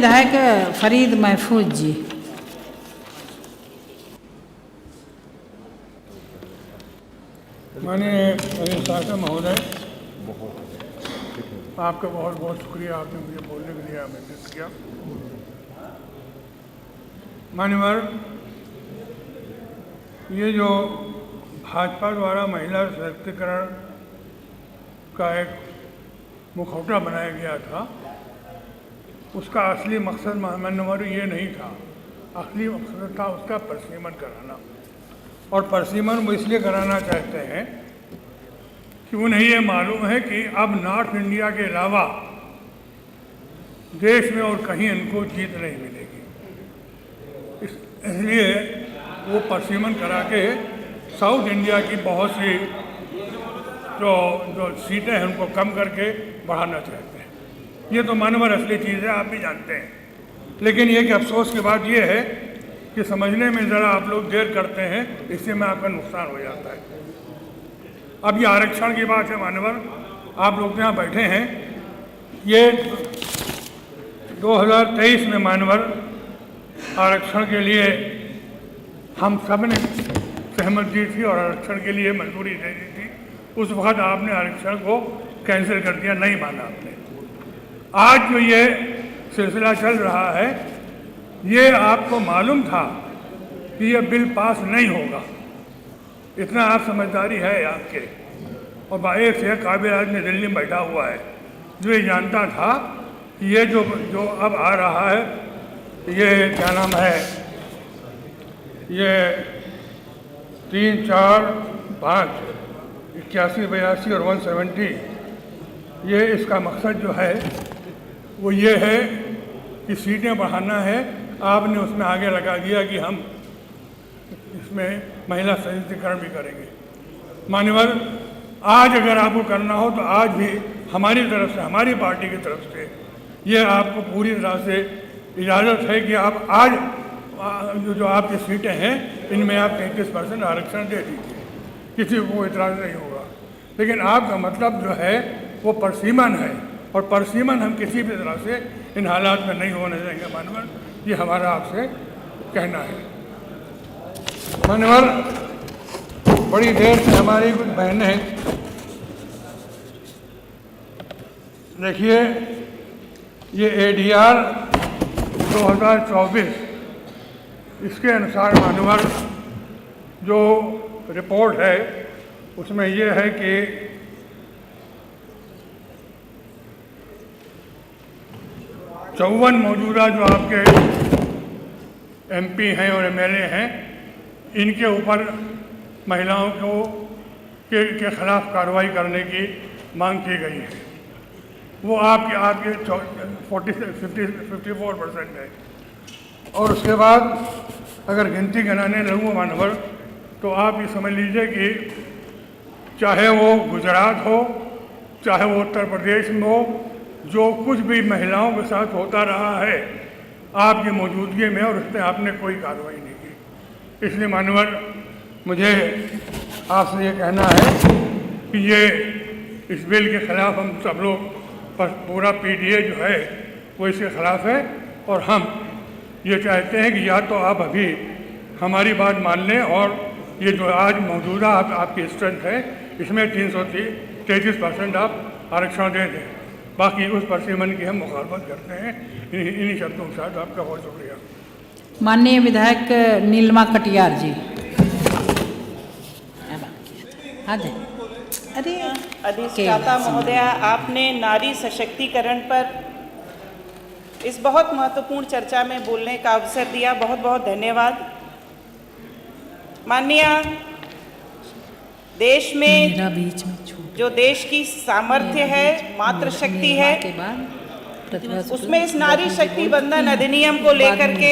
विधायक फरीद महफूज जी। माननीय अनिल शासन महोदय, आपका बहुत बहुत शुक्रिया, आपने मुझे बोलने के लिए आमंत्रित किया। मान्यवर, ये जो भाजपा द्वारा महिला सशक्तिकरण का एक मुखौटा बनाया गया था, उसका असली मकसद मान्यवर ये नहीं था। असली मकसद था उसका परिसीमन कराना, और परिसीमन वो इसलिए कराना चाहते हैं कि उन्हें ये मालूम है कि अब नॉर्थ इंडिया के अलावा देश में और कहीं इनको जीत नहीं मिलेगी। इसलिए वो परिसीमन करा के साउथ इंडिया की बहुत सी जो सीटें हैं उनको कम करके बढ़ाना चाहते हैं। ये तो मानवर असली चीज़ है, आप भी जानते हैं। लेकिन ये कि अफसोस की बात ये है कि समझने में ज़रा आप लोग देर करते हैं, इससे में आपका नुकसान हो जाता है। अब ये आरक्षण की बात है मानवर, आप लोग यहाँ बैठे हैं, ये 2023 में मानवर आरक्षण के लिए हम सब ने सहमत दी थी और आरक्षण के लिए मंजूरी दे दी थी। उस वक्त आपने आरक्षण को कैंसिल कर दिया, नहीं माना आपने। आज जो ये सिलसिला चल रहा है, ये आपको मालूम था कि ये बिल पास नहीं होगा, इतना आप समझदारी है आपके। और एक से काबिल आदमी दिल्ली में बैठा हुआ है जो ये जानता था कि ये जो अब आ रहा है, ये क्या नाम है, ये 3, 4, 5, 81, 82 और 170, ये इसका मकसद जो है वो ये है कि सीटें बढ़ाना है। आपने उसमें आगे लगा दिया कि हम इसमें महिला सशक्तिकरण भी करेंगे। मान्यवर, आज अगर आपको करना हो तो आज भी हमारी तरफ से, हमारी पार्टी की तरफ से ये आपको पूरी तरह से इजाज़त है कि आप आज जो आपकी सीटें हैं इनमें आप 33% आरक्षण दे दीजिए, किसी को इतराज़ नहीं होगा। लेकिन आपका मतलब जो है वो परसीमन है, और परसीमन हम किसी भी तरह से इन हालात में नहीं होने देंगे मानवर, ये हमारा आपसे कहना है। मानवर, बड़ी देर से हमारी कुछ बहनें, देखिए ये ADR 2024, इसके अनुसार मानवर जो रिपोर्ट है उसमें ये है कि 54 मौजूदा जो आपके MP हैं और MLA हैं, इनके ऊपर महिलाओं को के खिलाफ कार्रवाई करने की मांग की गई है। वो आपके 54% है। और उसके बाद अगर गिनती गिनाने लगूँ मानवर, तो आप ये समझ लीजिए कि चाहे वो गुजरात हो, चाहे वो उत्तर प्रदेश में हो, जो कुछ भी महिलाओं के साथ होता रहा है आपकी मौजूदगी में, और उसमें आपने कोई कार्रवाई नहीं की। इसलिए मानवर, मुझे आपसे ये कहना है कि ये इस बिल के ख़िलाफ़ हम सब लोग, पूरा PDA जो है वो इसके ख़िलाफ़ है। और हम ये चाहते हैं कि या तो आप अभी हमारी बात मान लें और ये जो आज मौजूदा आपकी स्ट्रेंथ है इसमें 333% आप आरक्षण दे दें। बाकी उस परसीमन की हम मुखालफत करते हैं। इन्हीं शब्दों के साथ आपका बहुत शुक्रिया। माननीय विधायक नीलिमा कटियार जी। अरे अधिष्ठाता महोदया, आपने नारी सशक्तिकरण पर इस बहुत महत्वपूर्ण चर्चा में बोलने का अवसर दिया, बहुत बहुत धन्यवाद। माननीय, देश में जो देश की सामर्थ्य है, मातृशक्ति है, उसमें इस नारी शक्ति बंधन अधिनियम को लेकर के